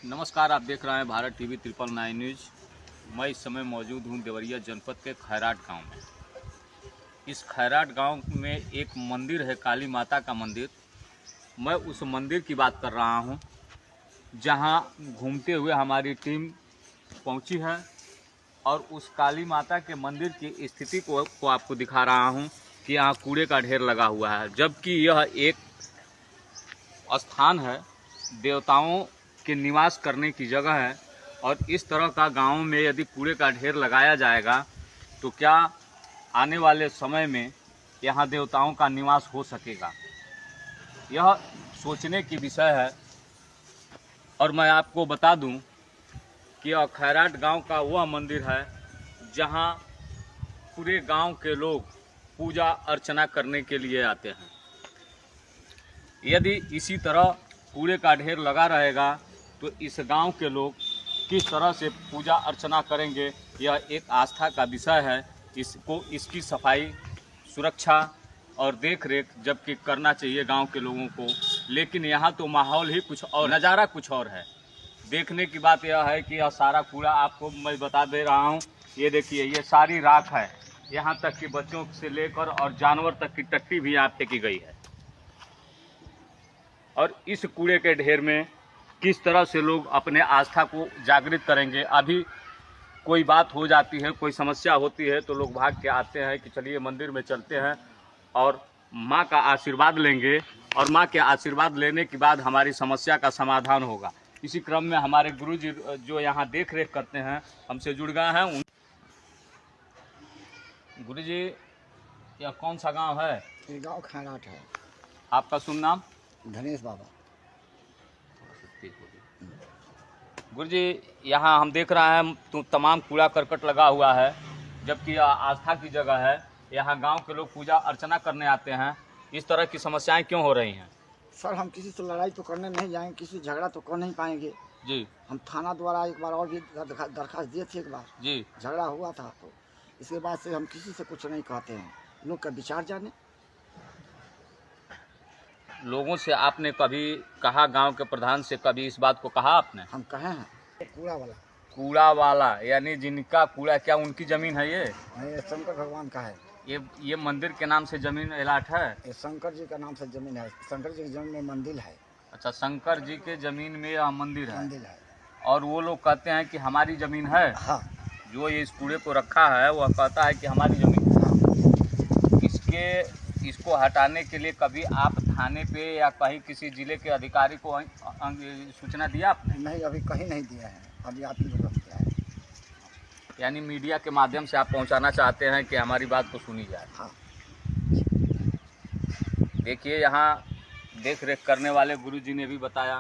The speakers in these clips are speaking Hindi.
नमस्कार, आप देख रहे हैं भारत टीवी 999 न्यूज़। मैं इस समय मौजूद हूं देवरिया जनपद के खैराट गांव में। इस खैराट गांव में एक मंदिर है, काली माता का मंदिर। मैं उस मंदिर की बात कर रहा हूं, जहां घूमते हुए हमारी टीम पहुंची है और उस काली माता के मंदिर की स्थिति को आपको दिखा रहा हूं कि यहाँ कूड़े का ढेर लगा हुआ है, जबकि यह एक स्थान है, देवताओं के निवास करने की जगह है। और इस तरह का गांव में यदि कूड़े का ढेर लगाया जाएगा तो क्या आने वाले समय में यहाँ देवताओं का निवास हो सकेगा? यह सोचने की विषय है। और मैं आपको बता दूं कि यह खैराट गांव का वह मंदिर है जहां पूरे गांव के लोग पूजा अर्चना करने के लिए आते हैं। यदि इसी तरह कूड़े का ढेर लगा रहेगा तो इस गांव के लोग किस तरह से पूजा अर्चना करेंगे? यह एक आस्था का विषय है। इसकी सफाई, सुरक्षा और देख रेख जबकि करना चाहिए गांव के लोगों को, लेकिन यहाँ तो माहौल ही कुछ और, नज़ारा कुछ और है। देखने की बात यह है कि यह सारा कूड़ा आपको मैं बता दे रहा हूँ। ये देखिए, ये सारी राख है। यहाँ तक कि बच्चों से लेकर और जानवर तक की टट्टी भी यहाँ फेंकी गई है। और इस कूड़े के ढेर में किस तरह से लोग अपने आस्था को जागृत करेंगे? अभी कोई बात हो जाती है, कोई समस्या होती है तो लोग भाग के आते हैं कि चलिए मंदिर में चलते हैं और माँ का आशीर्वाद लेंगे, और माँ के आशीर्वाद लेने के बाद हमारी समस्या का समाधान होगा। इसी क्रम में हमारे गुरुजी जो यहाँ देख रेख करते हैं हमसे जुड़ गए हैं। गुरुजी, यह कौन सा गांव है? ये गाँव खैराट है। आपका शुभ नाम? धनेश बाबा। गुरुजी, यहाँ हम देख रहे हैं तो तमाम कूड़ा करकट लगा हुआ है, जबकि आस्था की जगह है। यहाँ गांव के लोग पूजा अर्चना करने आते हैं। इस तरह की समस्याएं क्यों हो रही हैं? सर, हम किसी से लड़ाई तो करने नहीं जाएंगे, किसी से झगड़ा तो कर नहीं पाएंगे जी। हम थाना द्वारा एक बार और भी दरखास्त दिए थे। एक बार जी, झगड़ा हुआ था, तो इसके बाद से हम किसी से कुछ नहीं कहते हैं। लोग का विचार जाने। लोगों से आपने कभी कहा, गांव के प्रधान से कभी इस बात को कहा आपने? हम कहे हैं कूड़ा वाला। कूड़ा वाला यानी जिनका कूड़ा, क्या उनकी जमीन है ये? ये शंकर भगवान का है। ये मंदिर के नाम से जमीन अलाट है? ये शंकर जी का नाम से जमीन है। शंकर जी की जमीन में मंदिर है। अच्छा, शंकर जी के जमीन में यह मंदिर है। मंदिर है। और वो लोग कहते हैं कि हमारी जमीन है। हाँ। जो ये इस कूड़े को रखा है वह कहता है कि हमारी जमीन है। इसको हटाने के लिए कभी आप थाने पे या कहीं किसी जिले के अधिकारी को सूचना दिया आपने? नहीं, अभी कहीं नहीं दिया है। अभी आप ही लोग किया है। यानी मीडिया के माध्यम से आप पहुंचाना चाहते हैं कि हमारी बात को सुनी जाए। हाँ। देखिए, यहाँ देख रेख करने वाले गुरुजी ने भी बताया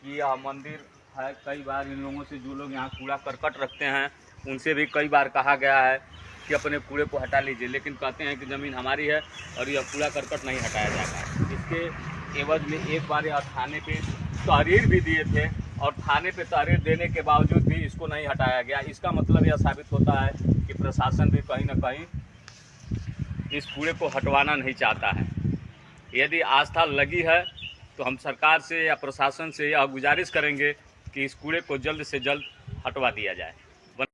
कि यह मंदिर है। कई बार इन लोगों से, जो लोग यहाँ कूड़ा करकट रखते हैं, उनसे भी कई बार कहा गया है कि अपने कूड़े को हटा लीजिए, लेकिन कहते हैं कि ज़मीन हमारी है और यह कूड़ा करकट नहीं हटाया जाएगा। इसके एवज में एक बार यह थाने पे तहरीर भी दिए थे, और थाने पे तहरीर देने के बावजूद भी इसको नहीं हटाया गया। इसका मतलब यह साबित होता है कि प्रशासन भी कहीं न कहीं इस कूड़े को हटवाना नहीं चाहता है। यदि आस्था लगी है तो हम सरकार से या प्रशासन से यह गुजारिश करेंगे कि इस कूड़े को जल्द से जल्द हटवा दिया जाए।